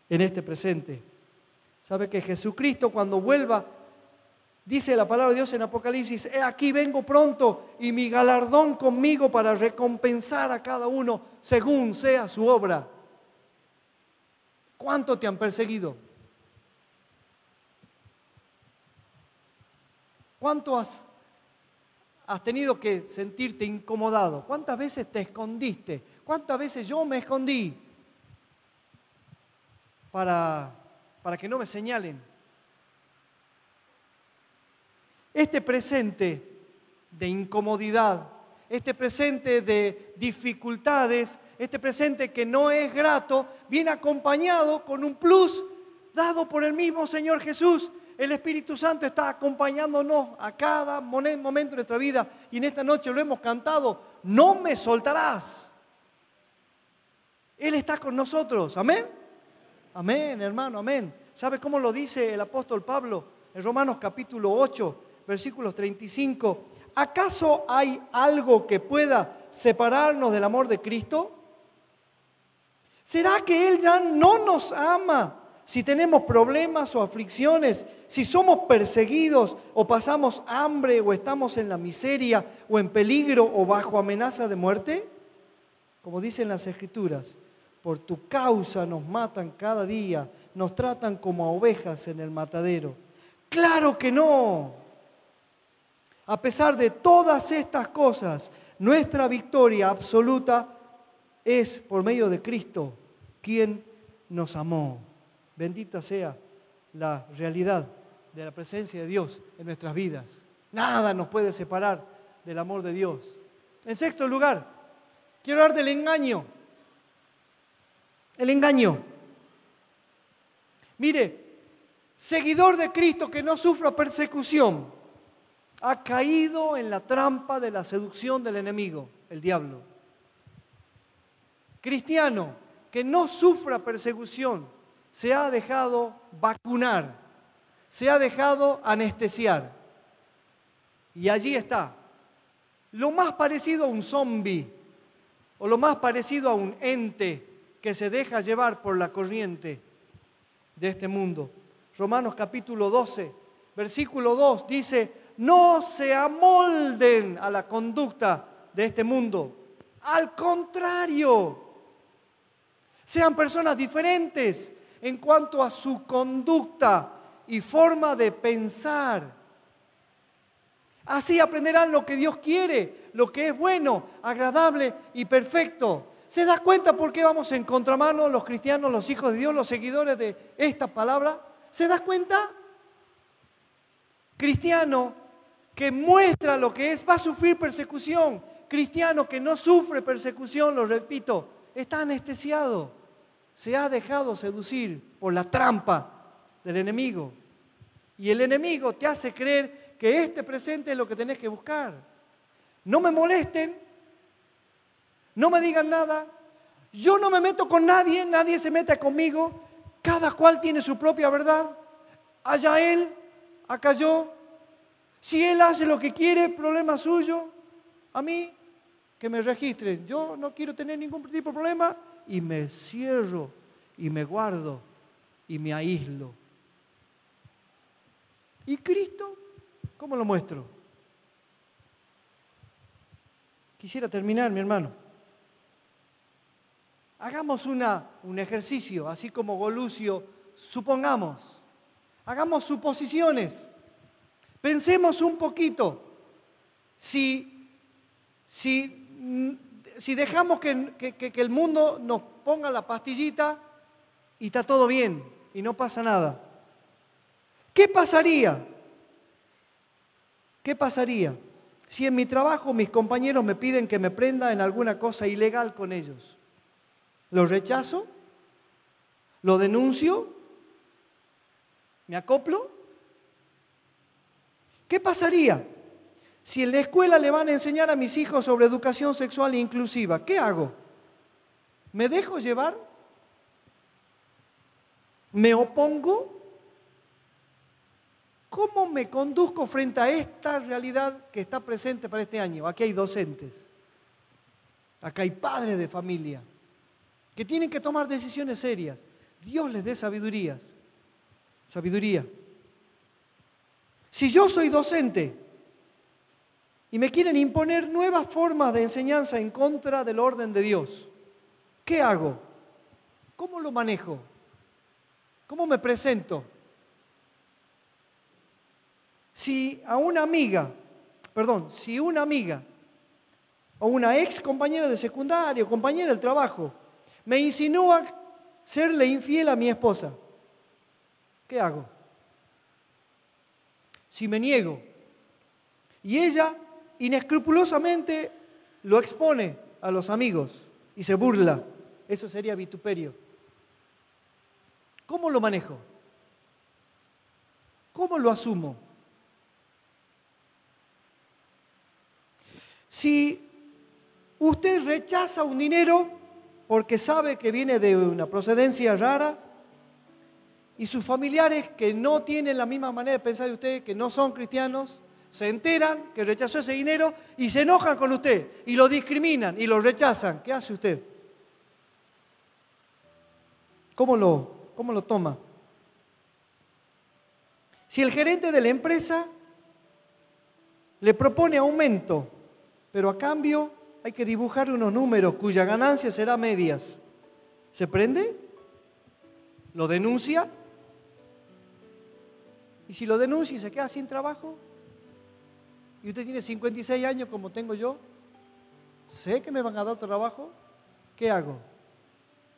en este presente. ¿Sabe que Jesucristo cuando vuelva, dice la palabra de Dios en Apocalipsis, he aquí vengo pronto y mi galardón conmigo para recompensar a cada uno según sea su obra? ¿Cuánto te han perseguido? ¿Cuánto has tenido que sentirte incomodado? ¿Cuántas veces te escondiste? ¿Cuántas veces yo me escondí para que no me señalen? Este presente de incomodidad, este presente de dificultades, este presente que no es grato, viene acompañado con un plus dado por el mismo Señor Jesús. El Espíritu Santo está acompañándonos a cada momento de nuestra vida. Y en esta noche lo hemos cantado, no me soltarás. Él está con nosotros, amén. Amén, hermano, amén. ¿Sabe cómo lo dice el apóstol Pablo en Romanos capítulo 8, versículos 35? ¿Acaso hay algo que pueda separarnos del amor de Cristo? ¿Será que Él ya no nos ama si tenemos problemas o aflicciones, si somos perseguidos o pasamos hambre o estamos en la miseria o en peligro o bajo amenaza de muerte? Como dicen las Escrituras, por tu causa nos matan cada día, nos tratan como a ovejas en el matadero. ¡Claro que no! A pesar de todas estas cosas, nuestra victoria absoluta es por medio de Cristo, quien nos amó. Bendita sea la realidad de la presencia de Dios en nuestras vidas. Nada nos puede separar del amor de Dios. En sexto lugar, quiero hablar del engaño. El engaño. Mire, seguidor de Cristo que no sufra persecución, ha caído en la trampa de la seducción del enemigo, el diablo. Cristiano que no sufra persecución, se ha dejado vacunar, se ha dejado anestesiar. Y allí está, lo más parecido a un zombi, o lo más parecido a un ente que se deja llevar por la corriente de este mundo. Romanos capítulo 12, versículo 2 dice, no se amolden a la conducta de este mundo. Al contrario, Sean personas diferentes en cuanto a su conducta y forma de pensar. Así aprenderán lo que Dios quiere, lo que es bueno, agradable y perfecto. ¿Se da cuenta por qué vamos en contramano los cristianos, los hijos de Dios, los seguidores de esta palabra? ¿Se da cuenta? Cristiano que muestra lo que es, va a sufrir persecución. Cristiano que no sufre persecución, lo repito, está anestesiado. Se ha dejado seducir por la trampa del enemigo. Y el enemigo te hace creer que este presente es lo que tenés que buscar. No me molesten, no me digan nada, yo no me meto con nadie, nadie se mete conmigo, cada cual tiene su propia verdad, allá él, acá yo. Si él hace lo que quiere, problema suyo, a mí que me registren. Yo no quiero tener ningún tipo de problema y me cierro y me guardo y me aíslo. ¿Y Cristo? ¿Cómo lo muestro? Quisiera terminar, mi hermano. Hagamos un ejercicio, así como Golucio, supongamos. Hagamos suposiciones. Pensemos un poquito. Si dejamos que el mundo nos ponga la pastillita y está todo bien y no pasa nada. ¿Qué pasaría? ¿Qué pasaría si en mi trabajo mis compañeros me piden que me prenda en alguna cosa ilegal con ellos? ¿Lo rechazo? ¿Lo denuncio? ¿Me acoplo? ¿Qué pasaría si en la escuela le van a enseñar a mis hijos sobre educación sexual inclusiva? ¿Qué hago? ¿Me dejo llevar? ¿Me opongo? ¿Cómo me conduzco frente a esta realidad que está presente para este año? Aquí hay docentes, acá hay padres de familia que tienen que tomar decisiones serias. Dios les dé sabiduría. Si yo soy docente y me quieren imponer nuevas formas de enseñanza en contra del orden de Dios, ¿qué hago? ¿Cómo lo manejo? ¿Cómo me presento? Si una amiga o una ex compañera de secundaria o compañera del trabajo me insinúa serle infiel a mi esposa, ¿qué hago? Si me niego y ella inescrupulosamente lo expone a los amigos y se burla, eso sería vituperio. ¿Cómo lo manejo? ¿Cómo lo asumo? Si usted rechaza un dinero porque sabe que viene de una procedencia rara y sus familiares que no tienen la misma manera de pensar de usted, que no son cristianos, se enteran que rechazó ese dinero y se enojan con usted y lo discriminan y lo rechazan, ¿qué hace usted? ¿Cómo lo toma? Si el gerente de la empresa le propone aumento, pero a cambio hay que dibujar unos números cuya ganancia será medias, ¿se prende? ¿Lo denuncia? Y si lo denuncia y se queda sin trabajo, y usted tiene 56 años como tengo yo, sé que me van a dar trabajo, ¿qué hago?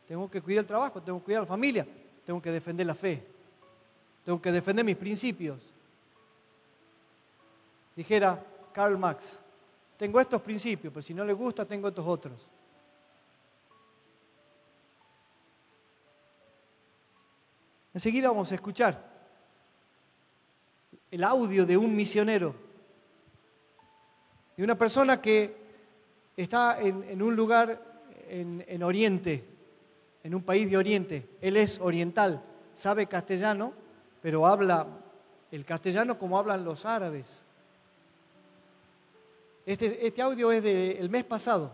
Tengo que cuidar el trabajo, tengo que cuidar la familia, tengo que defender la fe, tengo que defender mis principios. Dijera Karl Marx, tengo estos principios, pero si no le gusta, tengo estos otros. Enseguida vamos a escuchar el audio de un misionero, de una persona que está en un lugar en Oriente, en un país de Oriente. Él es oriental, sabe castellano, pero habla el castellano como hablan los árabes. Este audio es del mes pasado,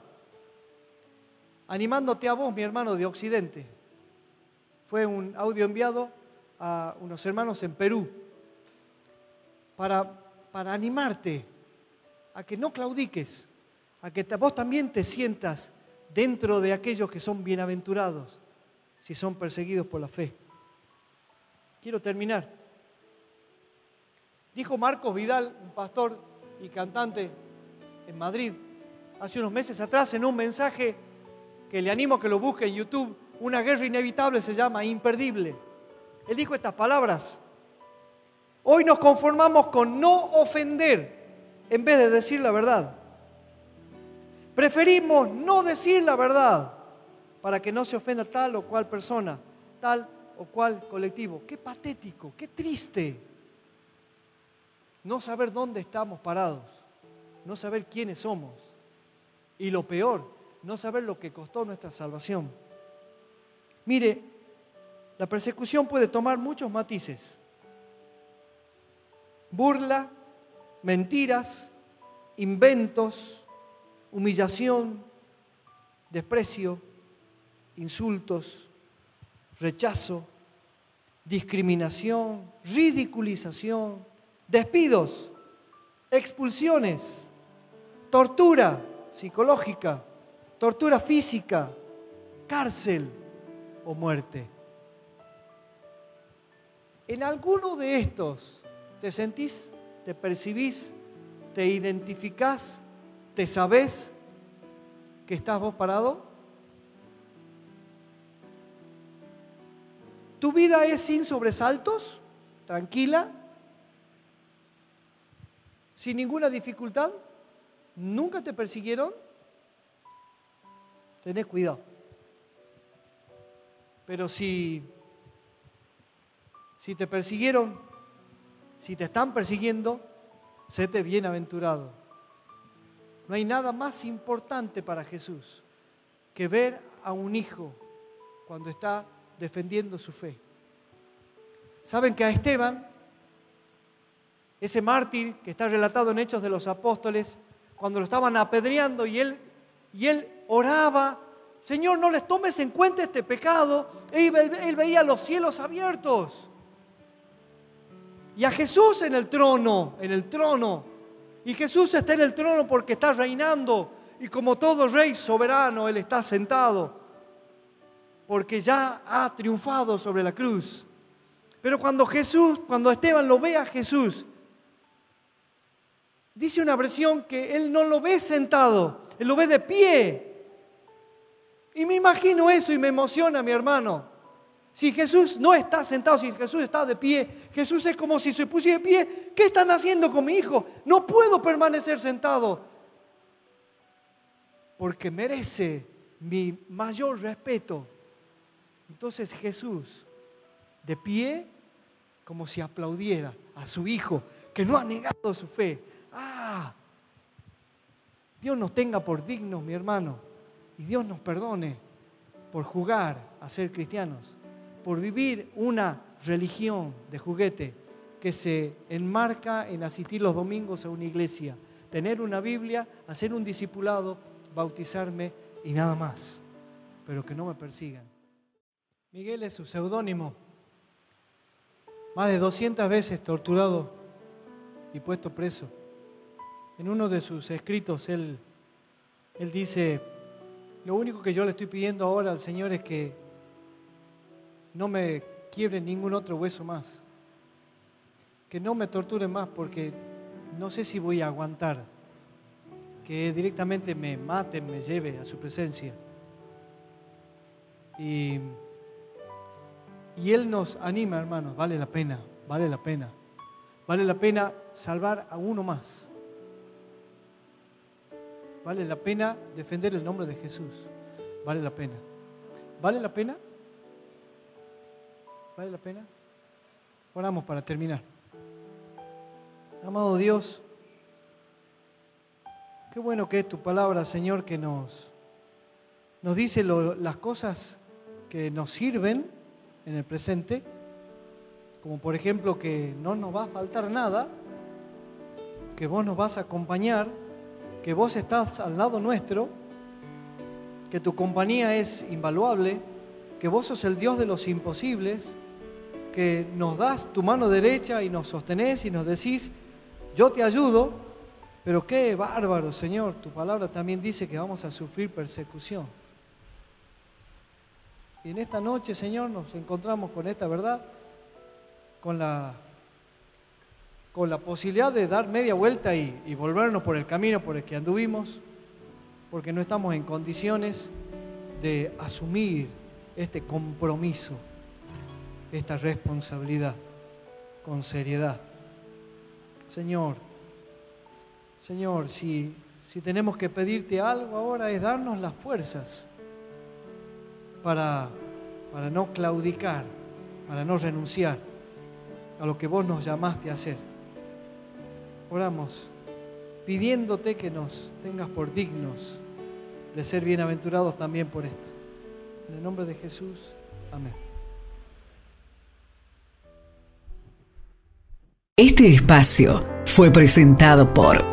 animándote a vos, mi hermano de Occidente. Fue un audio enviado a unos hermanos en Perú para animarte a que no claudiques, a que vos también te sientas dentro de aquellos que son bienaventurados, si son perseguidos por la fe. Quiero terminar. Dijo Marcos Vidal, un pastor y cantante en Madrid, hace unos meses atrás, en un mensaje que le animo a que lo busque en YouTube, Una guerra inevitable se llama, imperdible. Él dijo estas palabras: hoy nos conformamos con no ofender en vez de decir la verdad. Preferimos no decir la verdad para que no se ofenda tal o cual persona, tal o cual colectivo. Qué patético, qué triste. No saber dónde estamos parados, no saber quiénes somos. Y lo peor, no saber lo que costó nuestra salvación. Mire, la persecución puede tomar muchos matices. Burla, mentiras, inventos, humillación, desprecio, insultos, rechazo, discriminación, ridiculización, despidos, expulsiones, tortura psicológica, tortura física, cárcel o muerte. ¿En alguno de estos te sentís, te percibís, te identificás, te sabés que estás vos parado? ¿Tu vida es sin sobresaltos, tranquila, sin ninguna dificultad? ¿Nunca te persiguieron? Tenés cuidado. Pero si te persiguieron, si te están persiguiendo, séte bienaventurado. No hay nada más importante para Jesús que ver a un hijo cuando está defendiendo su fe. ¿Saben que a Esteban, ese mártir que está relatado en Hechos de los Apóstoles, cuando lo estaban apedreando y él oraba: Señor, no les tomes en cuenta este pecado? Él veía los cielos abiertos y a Jesús en el trono. Y Jesús está en el trono porque está reinando, y como todo rey soberano, Él está sentado porque ya ha triunfado sobre la cruz. Pero cuando Esteban lo ve a Jesús, dice una versión que él no lo ve sentado, él lo ve de pie. Y me imagino eso y me emociona, mi hermano. Si Jesús no está sentado, si Jesús está de pie, Jesús es como si se pusiera de pie. ¿Qué están haciendo con mi hijo? No puedo permanecer sentado, porque merece mi mayor respeto. Entonces Jesús, de pie, como si aplaudiera a su hijo que no ha negado su fe. Dios nos tenga por dignos, mi hermano, y Dios nos perdone por jugar a ser cristianos, por vivir una religión de juguete que se enmarca en asistir los domingos a una iglesia, tener una Biblia, hacer un discipulado, bautizarme y nada más, pero que no me persigan. Miguel es su seudónimo. Más de 200 veces torturado y puesto preso. En uno de sus escritos él dice: lo único que yo le estoy pidiendo ahora al Señor es que no me quiebre ningún otro hueso más, que no me torturen más, porque no sé si voy a aguantar que directamente me maten, me lleve a su presencia. Y Él nos anima, hermanos: vale la pena, vale la pena. Vale la pena salvar a uno más. Vale la pena defender el nombre de Jesús. Vale la pena. ¿Vale la pena? ¿Vale la pena? Oramos para terminar. Amado Dios, qué bueno que es tu palabra, Señor, que nos dice las cosas que nos sirven en el presente, como por ejemplo que no nos va a faltar nada, que vos nos vas a acompañar, que vos estás al lado nuestro, que tu compañía es invaluable, que vos sos el Dios de los imposibles, que nos das tu mano derecha y nos sostenés y nos decís: yo te ayudo. Pero qué bárbaro, Señor, tu palabra también dice que vamos a sufrir persecución. Y en esta noche, Señor, nos encontramos con esta verdad, con la posibilidad de dar media vuelta y volvernos por el camino por el que anduvimos, porque no estamos en condiciones de asumir este compromiso, esta responsabilidad con seriedad. Señor, si tenemos que pedirte algo ahora es darnos las fuerzas para no claudicar, para no renunciar a lo que vos nos llamaste a hacer. Oramos pidiéndote que nos tengas por dignos de ser bienaventurados también por esto. En el nombre de Jesús, amén. Este espacio fue presentado por